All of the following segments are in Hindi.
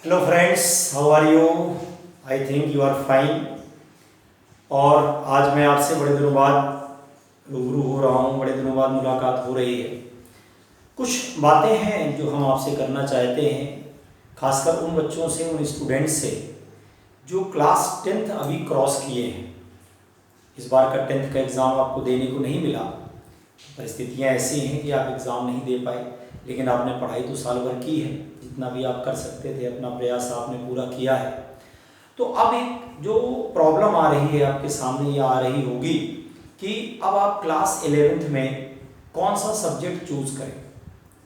Hello friends, how are you? I think you are fine. और आज मैं आपसे बड़े दिनों बाद रूबरू हो रहा हूँ, बड़े दिनों बाद मुलाकात हो रही है। कुछ बातें हैं जो हम आपसे करना चाहते हैं, खासकर उन बच्चों से, उन स्टूडेंट्स से जो क्लास 10th अभी क्रॉस किए हैं। इस बार का 10th का एग्ज़ाम आपको देने को नहीं मिला, परिस्थितियाँ ऐसी हैं कि आप एग्ज़ाम नहीं दे पाए, लेकिन आपने पढ़ाई तो साल भर की है, जितना भी आप कर सकते थे अपना प्रयास आपने पूरा किया है। तो अब एक जो प्रॉब्लम आ रही है आपके सामने, ये आ रही होगी कि अब आप क्लास 11th में कौन सा सब्जेक्ट चूज़ करें,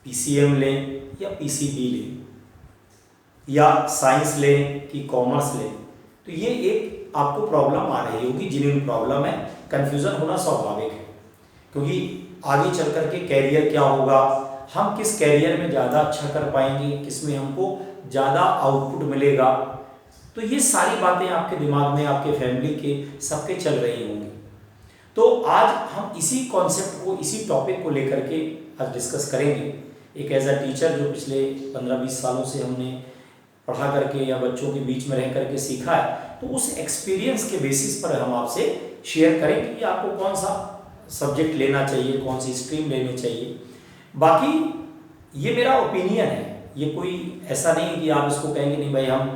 पीसीएम लें या पीसीबी लें, या साइंस लें कि कॉमर्स लें। तो ये एक आपको प्रॉब्लम आ रही होगी, जिन्हें प्रॉब्लम है, कन्फ्यूज़न होना स्वाभाविक है, क्योंकि आगे चल कर के कैरियर क्या होगा, हम किस कैरियर में ज़्यादा अच्छा कर पाएंगे, किस में हमको ज़्यादा आउटपुट मिलेगा। तो ये सारी बातें आपके दिमाग में, आपके फैमिली के सबके चल रही होंगी। तो आज हम इसी कॉन्सेप्ट को, इसी टॉपिक को लेकर के आज डिस्कस करेंगे। एक एज अ टीचर जो पिछले 15-20 सालों से हमने पढ़ा करके या बच्चों के बीच में रह करके सीखा है, तो उस एक्सपीरियंस के बेसिस पर हम आपसे शेयर करेंगे कि आपको कौन सा सब्जेक्ट लेना चाहिए, कौन सी स्ट्रीम लेनी चाहिए। बाकी ये मेरा ओपिनियन है, ये कोई ऐसा नहीं है कि आप इसको कहेंगे नहीं भाई हम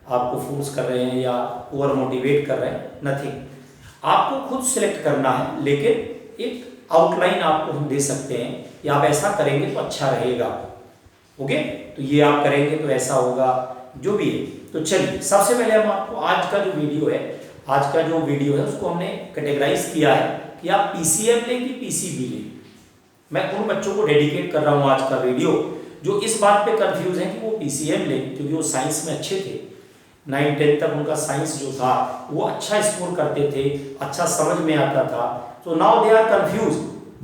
आपको फोर्स कर रहे हैं या ओवर मोटिवेट कर रहे हैं, नथिंग। आपको खुद सिलेक्ट करना है, लेकिन एक आउटलाइन आपको हम दे सकते हैं कि आप ऐसा करेंगे तो अच्छा रहेगा। ओके, तो ये आप करेंगे तो ऐसा होगा, जो भी है। तो चलिए, सबसे पहले हम आपको आज का जो वीडियो है उसको हमने कैटेगराइज किया है कि आप पीसीएम लें कि पीसीबी लें। मैं उन बच्चों को डेडिकेट कर रहा हूँ आज का वीडियो जो इस बात पे कंफ्यूज हैं कि वो पीसीएम लें, क्योंकि वो साइंस में अच्छे थे, 9-10 तक उनका साइंस जो था वो अच्छा स्कोर करते थे, अच्छा समझ में आता था। तो नाउ दे आर कंफ्यूज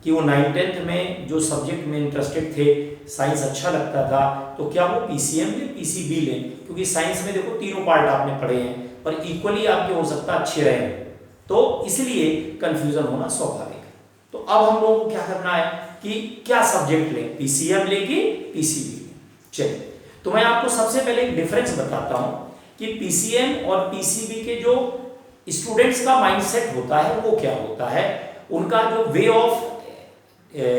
कि वो 9-10 में जो सब्जेक्ट में इंटरेस्टेड थे, साइंस अच्छा लगता था, तो क्या वो पीसीएम लें पीसीबी लें, क्योंकि साइंस में देखो तीनों पार्ट आपने पढ़े हैं पर इक्वली आपके हो सकता है अच्छे रहे, तो इसलिए कंफ्यूजन होना स्वाभाविक है। तो अब हम लोगों को क्या करना है कि क्या सब्जेक्ट लें, पीसीएम लें कि पीसीबी लें। चलिए, तो मैं आपको सबसे पहले एक डिफरेंस बताता हूं कि पीसीएम और पीसीबी के जो स्टूडेंट्स का माइंडसेट होता है वो क्या होता है, उनका जो वे ऑफ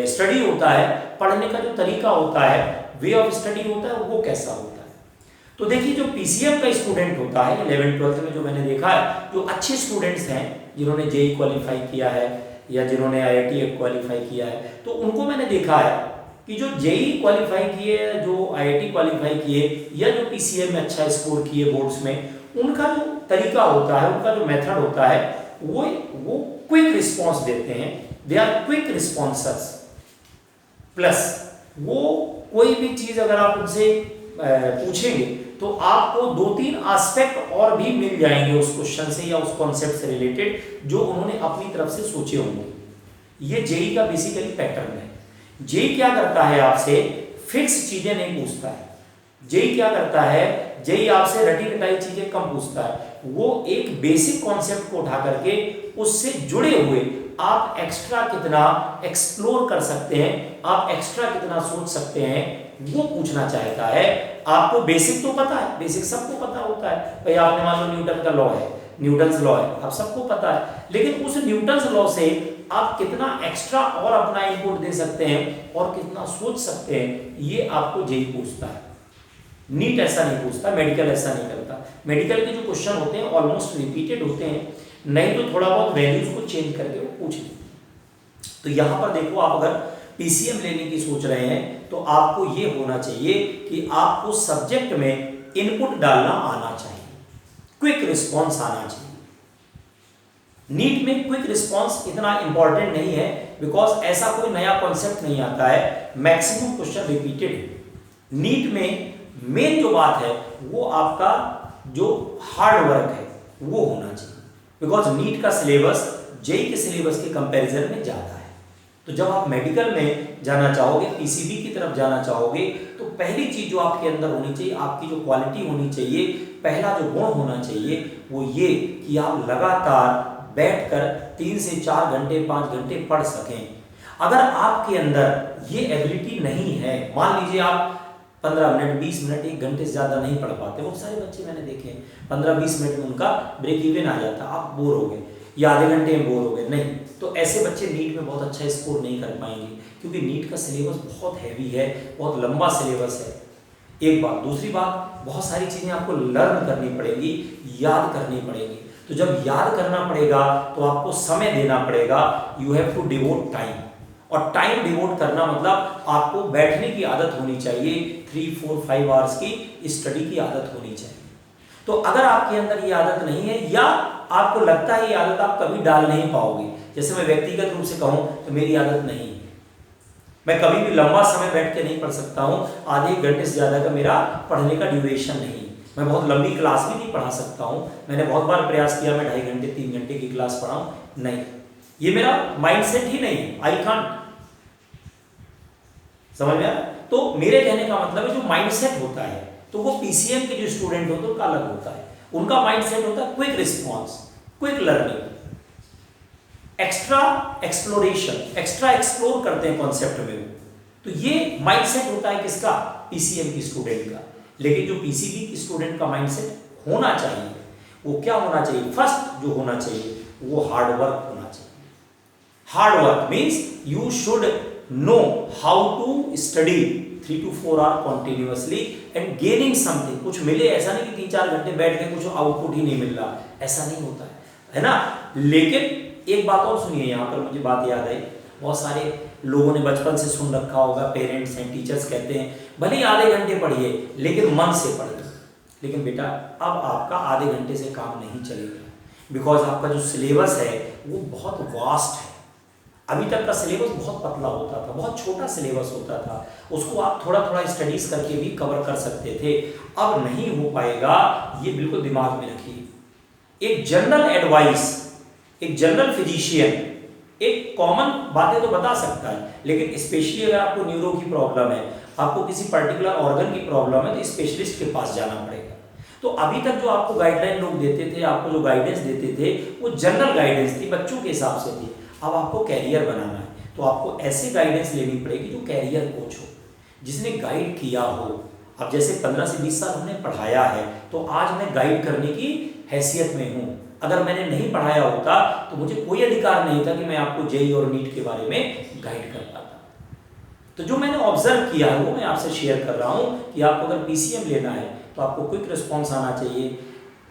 स्टडी होता है, पढ़ने का जो तरीका होता है, वे ऑफ स्टडी होता है, वो कैसा होता है। तो देखिए, जो पीसीएम का स्टूडेंट होता है 11th-12th में, जो मैंने देखा है, जो अच्छे स्टूडेंट्स हैं जिन्होंने जेईई क्वालिफाई किया है या जिन्होंने आईआईटी क्वालिफाई किया है, तो उनको मैंने देखा है कि जो जेईई क्वालिफाई किए, जो आईआईटी क्वालिफाई किए, या जो पीसीएम में अच्छा स्कोर किए बोर्ड्स में, उनका जो तरीका होता है, उनका जो मेथड होता है, वो क्विक रिस्पॉन्स देते हैं। They are quick responders. Plus वो कोई भी चीज अगर आप उनसे पूछेंगे तो आपको 2-3 एस्पेक्ट और भी मिल जाएंगे उस क्वेश्चन से या उस कॉन्सेप्ट से रिलेटेड जो उन्होंने अपनी तरफ से सोचे होंगे। ये जेईई का बेसिकली पैटर्न है। जेईई क्या करता है, आपसे फिक्स चीजें नहीं पूछता है। जेईई क्या करता है, जेईई आपसे रटी रटाई चीजें कम पूछता है। वो एक बेसिक कॉन्सेप्ट को उठा करके उससे जुड़े हुए आप एक्स्ट्रा कितना एक्सप्लोर कर सकते हैं, आप एक्स्ट्रा कितना सोच सकते हैं, वो पूछना चाहता है। आपको बेसिक तो पता है, बेसिक सबको पता होता है भाई। आपने मान लो न्यूटन का लॉ है, न्यूटन्स लॉ है, आप सबको पता है, लेकिन उस न्यूटन्स लॉ से आप कितना एक्स्ट्रा और अपना इनपुट दे सकते हैं और कितना सोच सकते हैं, ये आपको जेईई पूछता है। नीट ऐसा नहीं पूछता, मेडिकल ऐसा नहीं करता। मेडिकल के जो क्वेश्चन होते हैं ऑलमोस्ट रिपीटेड होते हैं, नहीं तो थोड़ा बहुत वैल्यूज को चेंज करके वो पूछ लेते। तो यहां पर देखो, आप अगर पीसीएम लेने की सोच रहे हैं तो आपको ये होना चाहिए कि आपको सब्जेक्ट में इनपुट डालना आना चाहिए, क्विक रिस्पॉन्स आना चाहिए। नीट में क्विक रिस्पॉन्स इतना इंपॉर्टेंट नहीं है, बिकॉज ऐसा कोई नया कॉन्सेप्ट नहीं आता है, मैक्सिमम क्वेश्चन रिपीटेड है। नीट में मेन जो बात है वो आपका जो हार्ड वर्क है वो होना चाहिए, बिकॉज नीट का सिलेबस जेईई के सिलेबस के कंपैरिजन में ज्यादा है। तो जब आप मेडिकल में जाना चाहोगे, पीसीबी की तरफ जाना चाहोगे, तो पहली चीज जो आपके अंदर होनी चाहिए, आपकी जो क्वालिटी होनी चाहिए, पहला जो गुण होना चाहिए वो ये कि आप लगातार बैठकर 3 से 4 घंटे 5 घंटे पढ़ सकें। अगर आपके अंदर ये एबिलिटी नहीं है, मान लीजिए आप 15 मिनट, 20 मिनट, 1 घंटे से ज़्यादा नहीं पढ़ पाते। बहुत सारे बच्चे मैंने देखे हैं 15-20 मिनट में उनका ब्रेक इवन आ जाता, आप बोर हो गए, या आधे घंटे में बोर हो गए। नहीं, तो ऐसे बच्चे नीट में बहुत अच्छा स्कोर नहीं कर पाएंगे, क्योंकि नीट का सिलेबस बहुत हैवी है, बहुत लंबा सिलेबस है। एक बात। दूसरी बात, बहुत सारी चीज़ें आपको लर्न करनी पड़ेगी, याद करनी पड़ेगी। तो जब याद करना पड़ेगा तो आपको समय देना पड़ेगा, you have to devote time. और टाइम डिवोट करना मतलब आपको बैठने की आदत होनी चाहिए, 3, 4, 5 आवर्स की स्टडी की आदत होनी चाहिए। तो अगर आपके अंदर ये आदत नहीं है, या आपको लगता है ये आदत आप कभी डाल नहीं पाओगे, जैसे मैं व्यक्तिगत रूप से कहूँ तो मेरी आदत नहीं है, मैं कभी भी लंबा समय बैठ के नहीं पढ़ सकता हूँ, आधे 1 घंटे से ज़्यादा का मेरा पढ़ने का ड्यूरेशन नहीं। मैं बहुत लंबी क्लास भी नहीं पढ़ा सकता हूँ, मैंने बहुत बार प्रयास किया मैं 2.5 घंटे 3 घंटे की क्लास पढ़ाऊँ, नहीं, ये मेरा माइंडसेट ही नहीं है, आई कांट। समझ में आया? तो मेरे कहने का मतलब है जो माइंडसेट होता है, तो वो पीसीएम के जो स्टूडेंट होते हैं उनका अलग होता है। उनका माइंडसेट होता है quick response, quick learning, extra exploration, extra explore करते हैं कॉन्सेप्ट में। तो ये माइंडसेट होता है किसका? पीसीएम की स्टूडेंट का। लेकिन जो पीसीबी की स्टूडेंट का माइंडसेट होना चाहिए, वो क्या होना चाहिए? फर्स्ट जो होना चाहिए वो हार्ड वर्क होना चाहिए। Hard work means you should know how to study 3 to 4 hour continuously and gaining something. कुछ मिले, ऐसा नहीं कि 3-4 घंटे बैठ के कुछ आउटपुट ही नहीं मिल रहा, ऐसा नहीं होता है ना। लेकिन एक बात और सुनिए, यहाँ पर मुझे बात याद आई, बहुत सारे लोगों ने बचपन से सुन रखा होगा, पेरेंट्स हैं, टीचर्स कहते हैं भले ही आधे घंटे पढ़िए लेकिन मन से पढ़िए। लेकिन बेटा अब आपका आधे घंटे से काम नहीं चलेगा, बिकॉज आपका जो सिलेबस है वो बहुत वास्ट है। अभी तक का सिलेबस बहुत पतला होता था, बहुत छोटा सिलेबस होता था, उसको आप थोड़ा थोड़ा स्टडीज करके भी कवर कर सकते थे। अब नहीं हो पाएगा, ये बिल्कुल दिमाग में रखिए। एक जनरल एडवाइस, एक जनरल फिजिशियन एक कॉमन बातें तो बता सकता है, लेकिन स्पेशली अगर आपको न्यूरो की प्रॉब्लम है, आपको किसी पर्टिकुलर ऑर्गन की प्रॉब्लम है, तो स्पेशलिस्ट के पास जाना पड़ेगा। तो अभी तक जो आपको गाइडलाइन लोग देते थे, आपको जो गाइडेंस देते थे, वो जनरल गाइडेंस थी, बच्चों के हिसाब से थी। अब आपको कैरियर बनाना है, तो आपको ऐसे गाइडेंस लेनी पड़ेगी जो कैरियर कोच हो, जिसने गाइड किया हो। अब जैसे 15 से 20 साल हमने पढ़ाया है, तो आज मैं गाइड करने की हैसियत में हूँ। अगर मैंने नहीं पढ़ाया होता तो मुझे कोई अधिकार नहीं था कि मैं आपको जेईई और नीट के बारे में गाइड कर पाता। तो जो मैंने ऑब्जर्व किया है वो मैं आपसे शेयर कर रहा हूँ कि आपको अगर पीसीएम लेना है तो आपको क्विक रिस्पॉन्स आना चाहिए।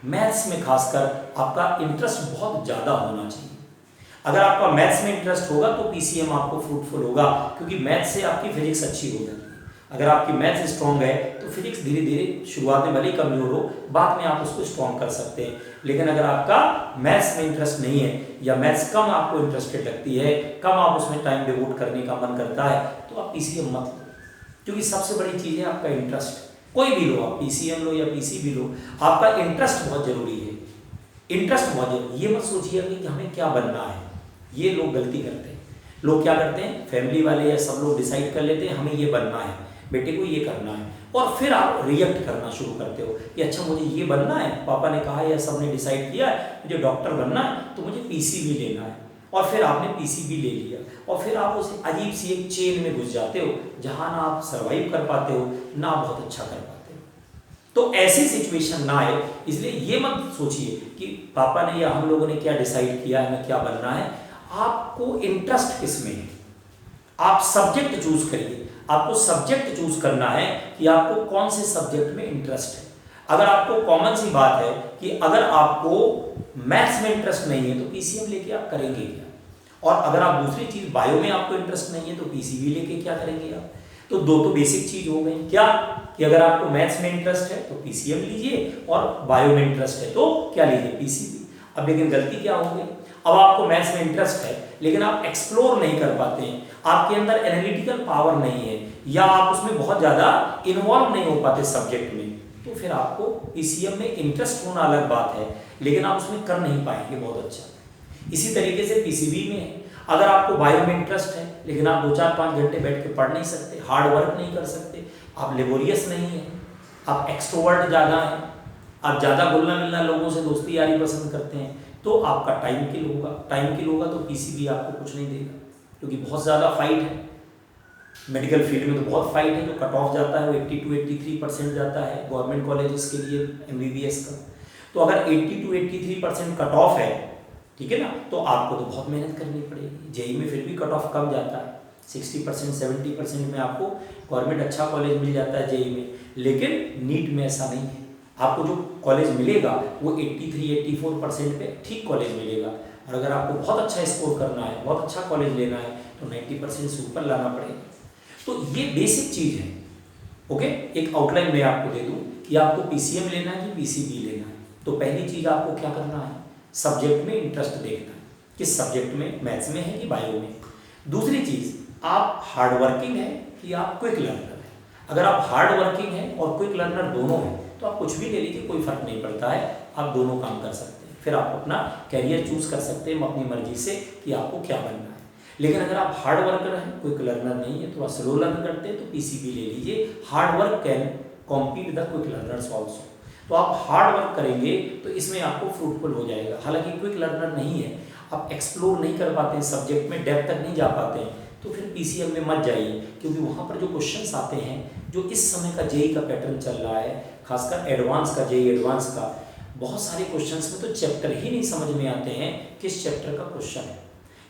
मैथ्स में खासकर आपका इंटरेस्ट बहुत ज़्यादा होना चाहिए। अगर आपका मैथ्स में इंटरेस्ट होगा तो पीसीएम आपको फ्रूटफुल होगा, क्योंकि मैथ्स से आपकी फिजिक्स अच्छी हो जाती है। अगर आपकी मैथ्स स्ट्रॉन्ग है तो फिजिक्स धीरे धीरे शुरुआत में भले ही कमजोर हो, बाद में आप उसको स्ट्रॉन्ग कर सकते हैं। लेकिन अगर आपका मैथ्स में इंटरेस्ट नहीं है, या मैथ्स कम आपको इंटरेस्टेड लगती है, कम आप उसमें टाइम डिवोट करने का मन करता है, तो आप पीसीएम मत लो, क्योंकि सबसे बड़ी चीज़ है आपका इंटरेस्ट। कोई भी लो, आप पीसीएम लो या पीसीबी लो, आपका इंटरेस्ट बहुत जरूरी है। इंटरेस्ट बहुत जरूरी। ये मत सोचिए कि हमें क्या बनना है, ये लोग गलती करते हैं। लोग क्या करते हैं, फैमिली वाले या सब लोग डिसाइड कर लेते हैं हमें ये बनना है, बेटे को ये करना है, और फिर आप रिएक्ट करना शुरू करते हो कि अच्छा मुझे ये बनना है, पापा ने कहा या सबने डिसाइड किया है मुझे डॉक्टर बनना है तो मुझे पीसीबी लेना है, और फिर आपने पीसीबी ले लिया, और फिर आप उस अजीब सी एक चेन में घुस जाते हो जहाँ ना आप सर्वाइव कर पाते हो ना बहुत अच्छा कर पाते हो। तो ऐसी सिचुएशन ना आए, इसलिए ये मत सोचिए कि पापा ने या हम लोगों ने क्या डिसाइड किया है, हमें क्या बनना है। आपको इंटरेस्ट किस में है, आप सब्जेक्ट चूज करिए। आपको सब्जेक्ट चूज करना है कि आपको कौन से सब्जेक्ट में इंटरेस्ट है। अगर आपको कॉमन सी बात है कि अगर आपको मैथ्स में इंटरेस्ट नहीं है तो पीसीएम लेके आप करेंगे क्या, और अगर आप दूसरी चीज बायो में आपको इंटरेस्ट नहीं है तो पीसीबी लेके क्या करेंगे आप। तो दो तो बेसिक चीज हो गई क्या, कि अगर आपको मैथ्स में इंटरेस्ट है तो पीसीएम लीजिए, और बायो में इंटरेस्ट है तो क्या लीजिए, पीसीबी। अब लेकिन गलती क्या हो गई, अब आपको मैथ्स में इंटरेस्ट है लेकिन आप एक्सप्लोर नहीं कर पाते हैं, आपके अंदर एनालिटिकल पावर नहीं है, या आप उसमें बहुत ज़्यादा इन्वॉल्व नहीं हो पाते सब्जेक्ट में, तो फिर आपको पीसीएम में इंटरेस्ट होना अलग बात है, लेकिन आप उसमें कर नहीं पाएंगे बहुत अच्छा। इसी तरीके से पीसीबी में है, अगर आपको बायो में इंटरेस्ट है लेकिन आप 2-4-5 घंटे बैठ के पढ़ नहीं सकते, हार्ड वर्क नहीं कर सकते, आप लेबोरियस नहीं है, आप एक्सट्रोवर्ट ज़्यादा हैं, आप ज़्यादा घुलना मिलना लोगों से दोस्ती यारी पसंद करते हैं, तो आपका टाइम किल होगा। टाइम किल होगा तो पीसीबी आपको कुछ नहीं देगा, क्योंकि बहुत ज़्यादा फाइट है। मेडिकल फील्ड में तो बहुत फाइट है, जो कट ऑफ जाता है वो 80 to 83% जाता है गवर्नमेंट कॉलेजेस के लिए MBBS का। तो अगर 80 to 83% कट ऑफ है, ठीक है ना, तो आपको तो बहुत मेहनत करनी पड़ेगी। जेई में फिर भी कट ऑफ कम जाता है, 60% 70% में आपको गवर्नमेंट अच्छा कॉलेज मिल जाता है जेई में, लेकिन नीट में ऐसा नहीं है। आपको जो कॉलेज मिलेगा वो 83-84% पे ठीक कॉलेज मिलेगा, और अगर आपको बहुत अच्छा स्कोर करना है, बहुत अच्छा कॉलेज लेना है, तो 90% से ऊपर लाना पड़ेगा। तो ये बेसिक चीज़ है। ओके, एक आउटलाइन मैं आपको दे दूं कि आपको PCM लेना है कि PCB लेना है। तो पहली चीज़ आपको क्या करना है, सब्जेक्ट में इंटरेस्ट देखना है, किस सब्जेक्ट में, मैथ्स में है कि बायो में। दूसरी चीज़, आप हार्ड वर्किंग है कि आप क्विक लर्नर है। अगर आप हार्ड वर्किंग है और क्विक लर्नर दोनों हैं, तो आप कुछ भी ले लीजिए, कोई फर्क नहीं पड़ता है, आप दोनों काम कर सकते हैं। फिर आप अपना कैरियर चूज कर सकते हैं अपनी मर्जी से कि आपको क्या बनना है। लेकिन अगर आप हार्ड वर्कर हैं, क्विक लर्नर नहीं है, थोड़ा स्लो लर्न करते हैं, तो PCB ले लीजिए। Hard work can compete the quick learners also. तो आप हार्ड वर्क करेंगे तो इसमें आपको फ्रूटफुल हो जाएगा। हालांकि क्विक लर्नर नहीं है, आप एक्सप्लोर नहीं कर पाते हैं सब्जेक्ट में, डेप्थ तक नहीं जा पाते हैं, तो फिर PCM में मत जाइए, क्योंकि वहाँ पर जो क्वेश्चंस आते हैं, जो इस समय का जेई का पैटर्न चल रहा है, खासकर एडवांस का, जेई एडवांस का, बहुत सारे क्वेश्चंस में तो चैप्टर ही नहीं समझ में आते हैं किस चैप्टर का क्वेश्चन है,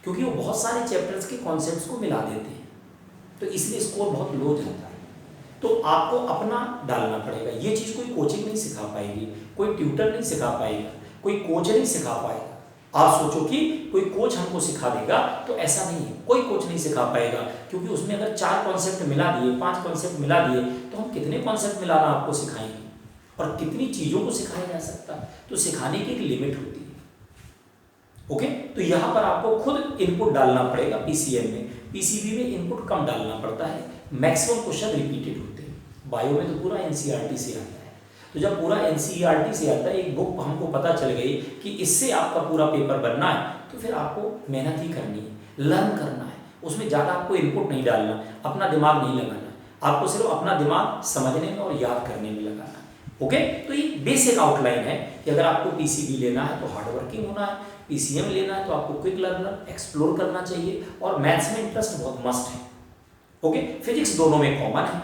क्योंकि वो बहुत सारे चैप्टर्स के कॉन्सेप्ट्स को मिला देते हैं, तो इसलिए स्कोर बहुत लो जाता है। तो आपको अपना डालना पड़ेगा। ये चीज़ कोई कोचिंग नहीं सिखा पाएगी, कोई ट्यूटर नहीं सिखा पाएगा, कोई कोच नहीं सिखा पाएगा। आप सोचो कि कोई कोच हमको सिखा देगा, तो ऐसा नहीं है, कोई कोच नहीं सिखा पाएगा, क्योंकि उसमें अगर 4 कॉन्सेप्ट मिला दिए, 5 कॉन्सेप्ट मिला दिए, तो हम कितने कॉन्सेप्ट मिलाना आपको सिखाएंगे और कितनी चीज़ों को सिखाया जा सकता है। तो सिखाने की एक लिमिट होती है। ओके, तो यहाँ पर आपको खुद इनपुट डालना पड़ेगा PCM में। PCB में इनपुट कम डालना पड़ता है, मैक्सिमम क्वेश्चन रिपीटेड होते हैं। बायो में तो पूरा NCERT से आता है, तो जब पूरा NCERT से आता है, एक बुक हमको पता चल गई कि इससे आपका पूरा पेपर बनना है, तो फिर आपको मेहनत ही करनी है, लर्न करना है, उसमें ज़्यादा आपको इनपुट नहीं डालना, अपना दिमाग नहीं लगाना, आपको सिर्फ अपना दिमाग समझने में और याद करने में लगाना है। ओके, तो ये बेसिक आउटलाइन है कि अगर आपको PCB लेना है तो हार्ड वर्किंग होना है, PCM लेना है तो आपको क्विक लर्नर एक्सप्लोर करना चाहिए, और मैथ्स में इंटरेस्ट बहुत मस्ट है। ओके, फिजिक्स दोनों में कॉमन है,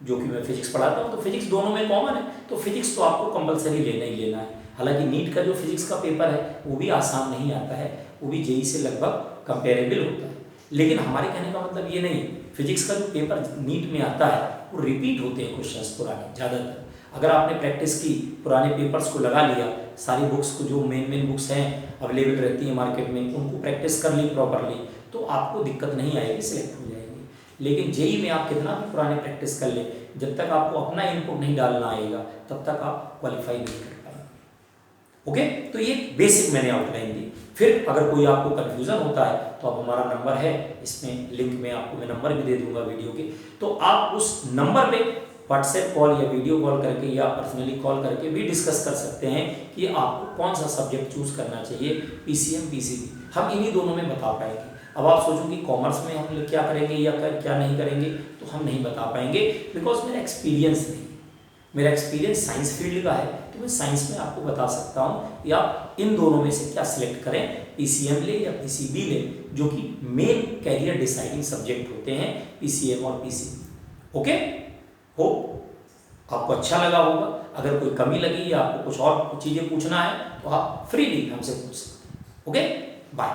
जो कि मैं फिजिक्स पढ़ाता हूँ, तो फिजिक्स दोनों में कॉमन है, तो फिजिक्स तो आपको कंपलसरी लेना ही लेना है। हालांकि नीट का जो फिजिक्स का पेपर है वो भी आसान नहीं आता है, वो भी जेई से लगभग कंपेरेबल होता है, लेकिन हमारे कहने का मतलब ये नहीं, फिजिक्स का जो पेपर नीट में आता है वो रिपीट होते हैं क्वेश्चंस पुराने ज़्यादातर। अगर आपने प्रैक्टिस की, पुराने पेपर्स को लगा लिया, सारी बुक्स को, जो मेन बुक्स हैं अवेलेबल रहती हैं मार्केट में, उनको प्रैक्टिस कर ली प्रॉपरली, तो आपको दिक्कत नहीं आएगी, सिलेक्ट हो जाएगी। लेकिन जेई में आप कितना भी पुराने प्रैक्टिस कर लें, जब तक आपको अपना इनपुट नहीं डालना आएगा, तब तक आप क्वालिफाई नहीं कर पाएंगे। ओके, तो ये बेसिक मैंने आउटलाइन दी। फिर अगर कोई आपको कन्फ्यूज़न होता है तो आप, हमारा नंबर है इसमें लिंक में, आपको मैं नंबर भी दे दूंगा वीडियो के, तो आप उस नंबर पे व्हाट्सएप कॉल या वीडियो कॉल करके या पर्सनली कॉल करके भी डिस्कस कर सकते हैं कि आपको कौन सा सब्जेक्ट चूज करना चाहिए, PCM PCB, हम इन्हीं दोनों में बता पाएंगे। अब आप सोचो कि कॉमर्स में हम क्या करेंगे या क्या नहीं करेंगे, तो हम नहीं बता पाएंगे, बिकॉज मेरा एक्सपीरियंस नहीं, मेरा एक्सपीरियंस साइंस फील्ड का है, तो मैं साइंस में आपको बता सकता हूँ कि आप इन दोनों में से क्या सिलेक्ट करें, PCM ले या PCB ले, जो कि मेन कैरियर डिसाइडिंग सब्जेक्ट होते हैं, PCM और PCB। ओके, हो आपको अच्छा लगा होगा। अगर कोई कमी लगी या आपको कुछ और चीज़ें पूछना है तो आप फ्रीली हमसे पूछ सकते हैं। Okay, bye.